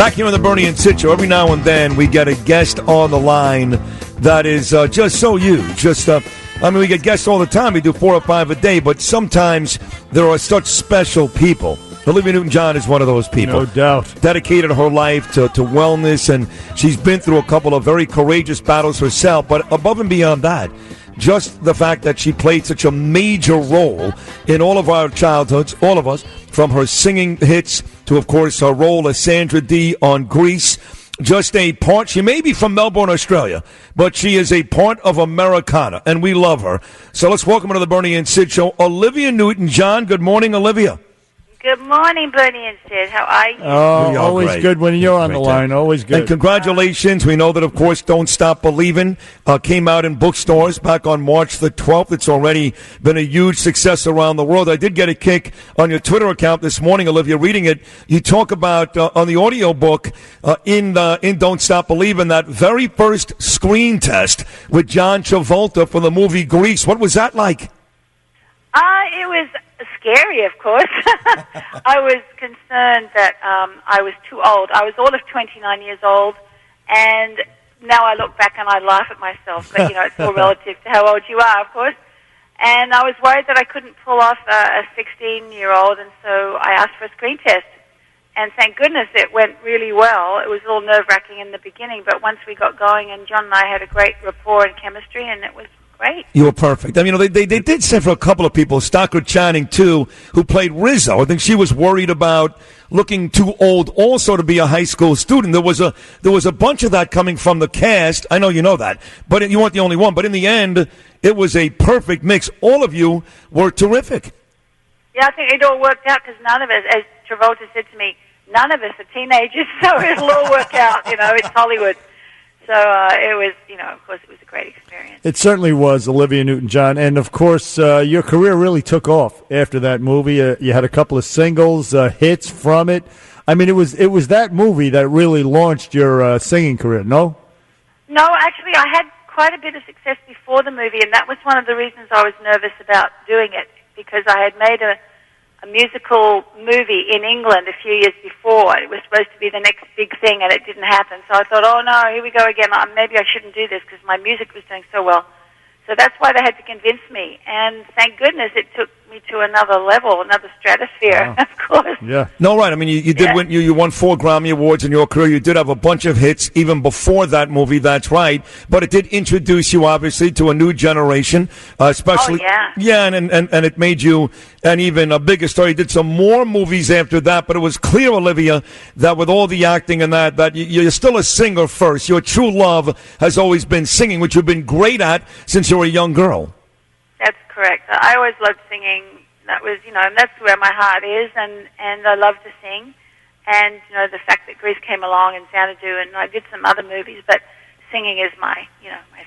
Back here on the Bernie and Sid Show, every now and then we get a guest on the line that is just so huge. We get guests all the time. We do 4 or 5 a day, but sometimes there are such special people. Olivia Newton-John is one of those people. No doubt. Dedicated her life to wellness, and she's been through a couple of very courageous battles herself. But above and beyond that, just the fact that she played such a major role in all of our childhoods, all of us, from her singing hits to, of course, her role as Sandra Dee on Grease. Just a part. She may be from Melbourne, Australia, but she is a part of Americana, and we love her. So let's welcome her to the Bernie and Sid Show, Olivia Newton-John. Good morning, Olivia. Good morning, Bernie and Sid. How are you? Oh, always great. Good when you're on the line. Always good. And congratulations. We know that, of course, Don't Stop Believin' came out in bookstores back on March the 12th. It's already been a huge success around the world. I did get a kick on your Twitter account this morning, Olivia, reading it. You talk about, on the audio book, in Don't Stop Believin', that very first screen test with John Travolta for the movie Grease. What was that like? It was scary, of course. I was concerned that I was too old. I was all of 29 years old, and now I look back and I laugh at myself. But, it's all relative to how old you are, of course. And I was worried that I couldn't pull off a 16-year-old, and so I asked for a screen test. And thank goodness it went really well. It was a little nerve-wracking in the beginning, but once we got going, and John and I had a great rapport and chemistry, and it was great. You were perfect. I mean, they did say for a couple of people, Stockard Channing, too, who played Rizzo. I think she was worried about looking too old also to be a high school student. There was a bunch of that coming from the cast. I know you know that, but you weren't the only one. But in the end, it was a perfect mix. All of you were terrific. Yeah, I think it all worked out because none of us, as Travolta said to me, none of us are teenagers, so it'll all work out. It's Hollywood. So it was, of course, it was a great experience. It certainly was, Olivia Newton-John. And, of course, your career really took off after that movie. You had a couple of singles, hits from it. I mean, it was that movie that really launched your singing career, no? No, actually, I had quite a bit of success before the movie, and that was one of the reasons I was nervous about doing it, because I had made a musical movie in England a few years before. It was supposed to be the next big thing, and it didn't happen. So I thought, oh, no, here we go again. Maybe I shouldn't do this because my music was doing so well. So that's why they had to convince me. And thank goodness it took me to another level, another stratosphere, of course. Yeah. No, right. I mean, you did win. You won 4 Grammy Awards in your career. You did have a bunch of hits even before that movie. That's right. But it did introduce you, obviously, to a new generation, especially. Oh, yeah. Yeah, and it made you an even a bigger star. You did some more movies after that, but it was clear, Olivia, that with all the acting and that you're still a singer first. Your true love has always been singing, which you've been great at since you were a young girl. That's correct. I always loved singing. That was, and that's where my heart is, and I love to sing. And, the fact that Grease came along and Xanadu, and I did some other movies, but singing is my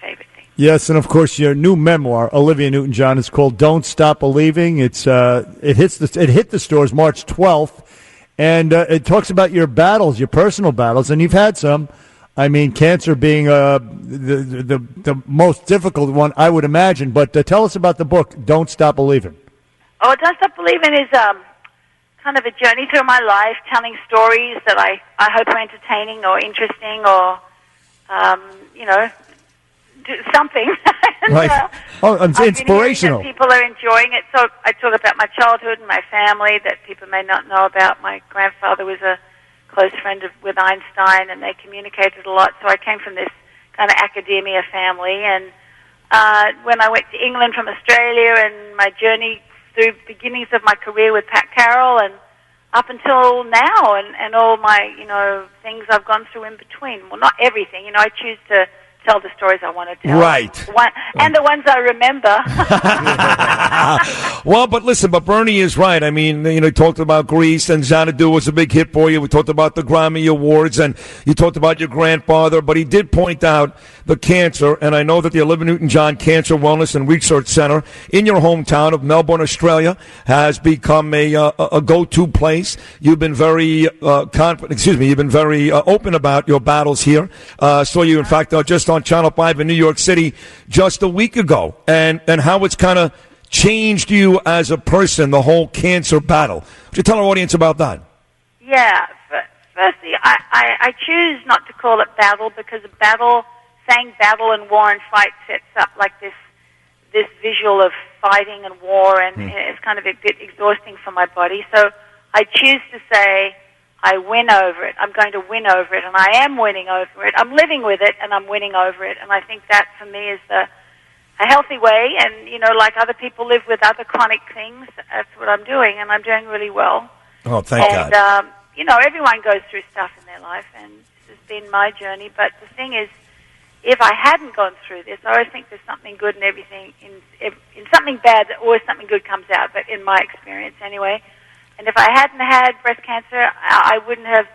favorite thing. Yes, and of course your new memoir, Olivia Newton-John, is called "Don't Stop Believing." It hit the stores March 12th, and it talks about your battles, your personal battles, and you've had some. I mean, cancer being the most difficult one, I would imagine. But tell us about the book, "Don't Stop Believing." Oh, Don't Stop Believing is kind of a journey through my life, telling stories that I hope are entertaining or interesting or do something. Right. It's inspirational. People are enjoying it. So I talk about my childhood and my family that people may not know about. My grandfather was a close friend with Einstein, and they communicated a lot. So I came from this kind of academia family. And when I went to England from Australia and my journey through beginnings of my career with Pat Carroll and up until now and all my, things I've gone through in between. Well, not everything. I choose to tell the stories I want to tell. Right. And the ones I remember. Well, but Bernie is right. I mean, you talked about Grease, and Xanadu was a big hit for you. We talked about the Grammy Awards, and you talked about your grandfather, but he did point out the cancer, and I know that the Olivia Newton-John Cancer Wellness and Research Center in your hometown of Melbourne, Australia, has become a go-to place. You've been very You've been very open about your battles here. Saw you, in fact, just on Channel 5 in New York City just a week ago, and how it's kind of changed you as a person, the whole cancer battle. Would you tell our audience about that? Yeah. Firstly, I choose not to call it battle because saying battle and war and fight sets up like this visual of fighting and war, and it's kind of a bit exhausting for my body. So I choose to say I win over it. I'm going to win over it, and I am winning over it. I'm living with it, and I'm winning over it. And I think that, for me, is a healthy way. And, like other people live with other chronic things, that's what I'm doing, and I'm doing really well. Oh, thank God. And, everyone goes through stuff in their life, and this has been my journey. But the thing is, if I hadn't gone through this, I always think there's something good in everything. In something bad, always something good comes out, but in my experience anyway. And if I hadn't had breast cancer, I wouldn't have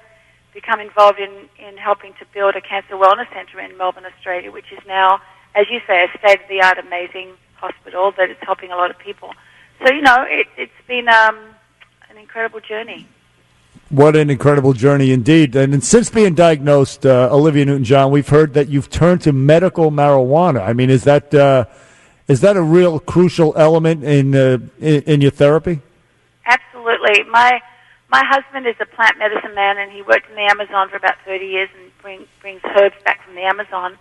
become involved in helping to build a cancer wellness centre in Melbourne, Australia, which is now, as you say, a state-of-the-art, amazing hospital that is helping a lot of people. So, it's been an incredible journey. What an incredible journey indeed. And since being diagnosed, Olivia Newton-John, we've heard that you've turned to medical marijuana. I mean, is that a real crucial element in your therapy? Absolutely. My husband is a plant medicine man, and he worked in the Amazon for about 30 years and brings herbs back from the Amazon.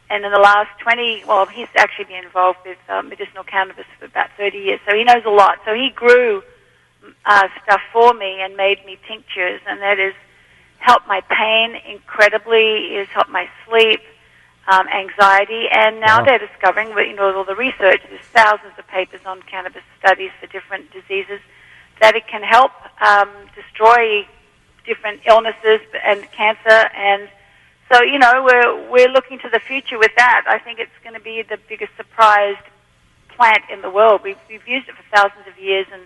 And in the last he's actually been involved with medicinal cannabis for about 30 years, so he knows a lot. So he grew stuff for me and made me tinctures, and that has helped my pain incredibly. It has helped my sleep, anxiety, and now they're discovering, with all the research, there's thousands of papers on cannabis studies for different diseases, that it can help destroy different illnesses and cancer. And so, we're looking to the future with that. I think it's going to be the biggest surprised plant in the world. We've used it for thousands of years, and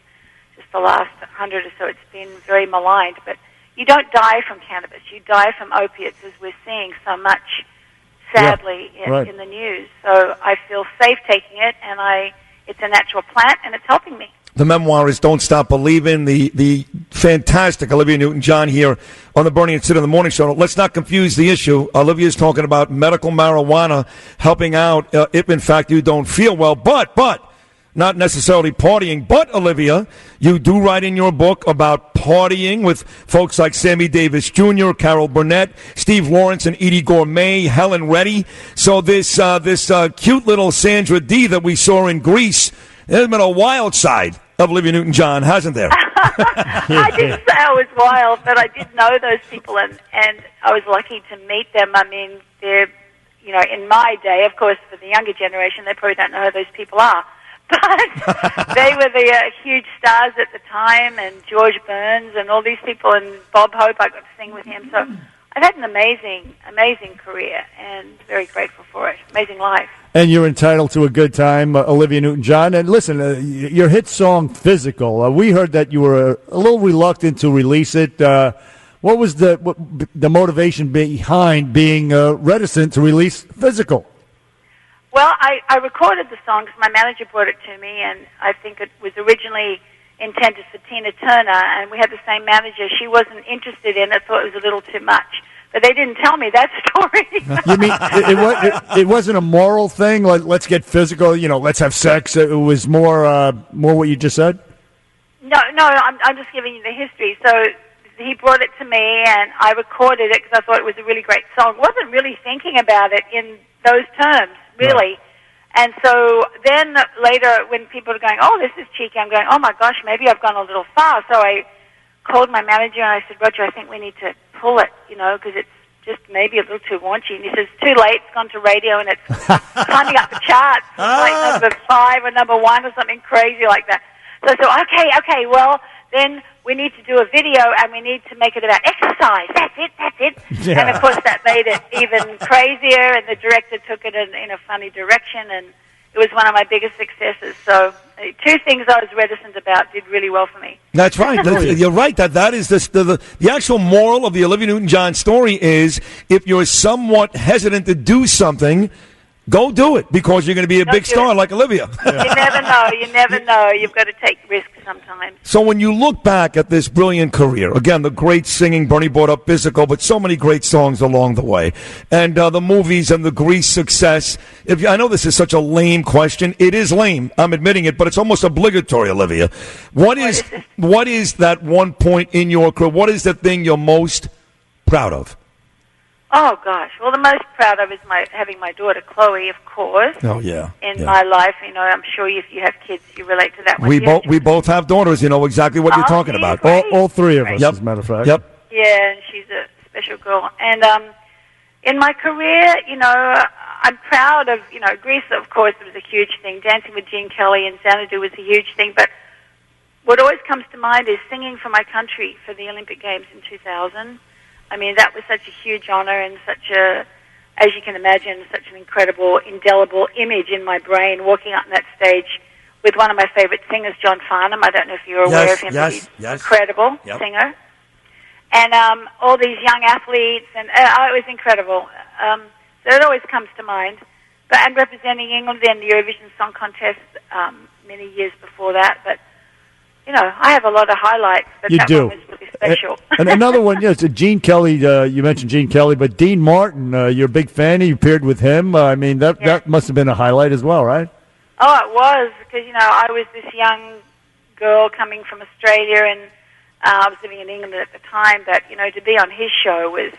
just the last 100 or so it's been very maligned. But you don't die from cannabis. You die from opiates, as we're seeing so much, sadly, in the news. So I feel safe taking it, and it's a natural plant, and it's helping me. The memoir is Don't Stop Believin', the fantastic Olivia Newton-John here on the Bernie and Sid in the Morning Show. Let's not confuse the issue. Olivia's talking about medical marijuana helping out if, in fact, you don't feel well, but not necessarily partying. But, Olivia, you do write in your book about partying with folks like Sammy Davis Jr., Carol Burnett, Steve Lawrence, and Edie Gourmet, Helen Reddy. So this cute little Sandra D that we saw in Greece, there's been a wild side of Olivia Newton-John, hasn't there? I didn't say I was wild, but I did know those people, and I was lucky to meet them. I mean, they're, in my day, of course, for the younger generation, they probably don't know who those people are. But they were the huge stars at the time, and George Burns and all these people, and Bob Hope, I got to sing with him. So I've had an amazing career, and very grateful for it. Amazing life. And you're entitled to a good time, Olivia Newton-John. And listen, your hit song, Physical, we heard that you were a little reluctant to release it. What was the motivation behind being reticent to release Physical? Well, I recorded the song because my manager brought it to me, and I think it was originally intended for Tina Turner, and we had the same manager. She wasn't interested in it, thought it was a little too much. But they didn't tell me that story. You mean it wasn't a moral thing? Like, let's get physical, let's have sex. It was more what you just said? No, I'm just giving you the history. So he brought it to me, and I recorded it because I thought it was a really great song. Wasn't really thinking about it in those terms, really. Right. And so then later when people are going, oh, this is cheeky, I'm going, oh, my gosh, maybe I've gone a little far. So I called my manager, and I said, Roger, I think we need to pull it, because it's just maybe a little too raunchy. And he says, too late, it's gone to radio, and it's climbing up the charts. It's like number 5 or number 1 or something crazy like that. So I said, okay, well, then we need to do a video, and we need to make it about exercise. That's it. Yeah. And, of course, that made it even crazier, and the director took it in a funny direction, and it was one of my biggest successes. So 2 things I was reticent about did really well for me. That's right. You're right. That is the actual moral of the Olivia Newton-John story is if you're somewhat hesitant to do something, go do it because you're going to be a big star like Olivia. Yeah. You never know. You've got to take risks sometimes. So when you look back at this brilliant career, again, the great singing, Bernie brought up Physical, but so many great songs along the way, and the movies and the Grease success. I know this is such a lame question. It is lame. I'm admitting it, but it's almost obligatory, Olivia. What is that one point in your career? What is the thing you're most proud of? Oh gosh. Well, the most proud of is having my daughter Chloe, of course. Oh yeah. In my life, I'm sure if you have kids, you relate to that one. We both have daughters. You know exactly what you're talking about. All three of us, as a matter of fact. Yep. Yeah, and she's a special girl. And in my career, I'm proud of Greece. Of course, it was a huge thing. Dancing with Gene Kelly and Xanadu was a huge thing. But what always comes to mind is singing for my country for the Olympic Games in 2000. I mean, that was such a huge honor and as you can imagine, such an incredible, indelible image in my brain, walking up on that stage with one of my favorite singers, John Farnham. I don't know if you're aware of him, but he's an incredible singer. And all these young athletes, and it was incredible. So it always comes to mind. And representing England in the Eurovision Song Contest many years before that. But, I have a lot of highlights, but that one was really special. And another one, yes, Gene Kelly, you mentioned Gene Kelly, but Dean Martin, you're a big fan. You appeared with him. That must have been a highlight as well, right? Oh, it was, because, I was this young girl coming from Australia, and I was living in England at the time, but, to be on his show was,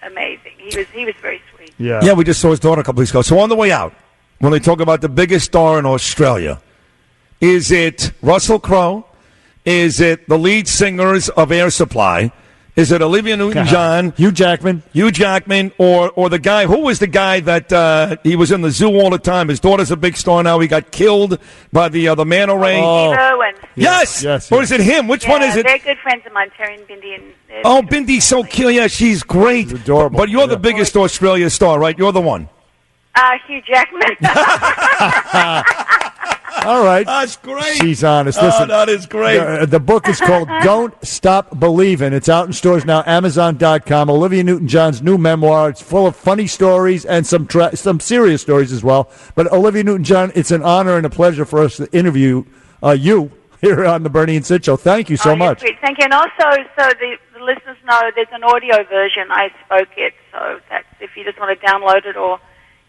amazing. He was very sweet. Yeah, we just saw his daughter a couple weeks ago. So on the way out, when they talk about the biggest star in Australia, is it Russell Crowe? Is it the lead singers of Air Supply? Is it Olivia Newton-John? Hugh Jackman, or the guy, who was the guy that he was in the zoo all the time? His daughter's a big star now. He got killed by the manta ray. Yes. Or is it him? Which one is it? They're good friends of mine, Terry and Bindi. Bindi's so cute. Yeah, she's great. She's adorable. But you're the biggest Australia star, right? You're the one. Hugh Jackman. All right. That's great. She's honest. Listen, that is great. The book is called Don't Stop Believin'. It's out in stores now, Amazon.com. Olivia Newton-John's new memoir. It's full of funny stories and some serious stories as well. But Olivia Newton-John, it's an honor and a pleasure for us to interview you here on the Bernie and Sid Show. Thank you so much. Sweet. Thank you. And also, so the listeners know there's an audio version. I spoke it, so that's if you just want to download it or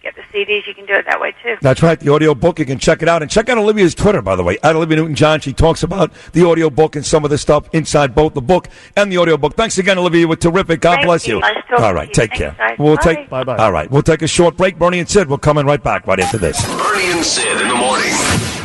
get the CDs, you can do it that way, too. That's right, the audio book. You can check it out. And check out Olivia's Twitter, by the way, at Olivia Newton-John. She talks about the audio book and some of the stuff inside both the book and the audio book. Thanks again, Olivia. You were terrific. God bless you. Nice all right, take care. Bye-bye. All right, we'll take a short break. Bernie and Sid will come in right back right into this. Bernie and Sid in the morning.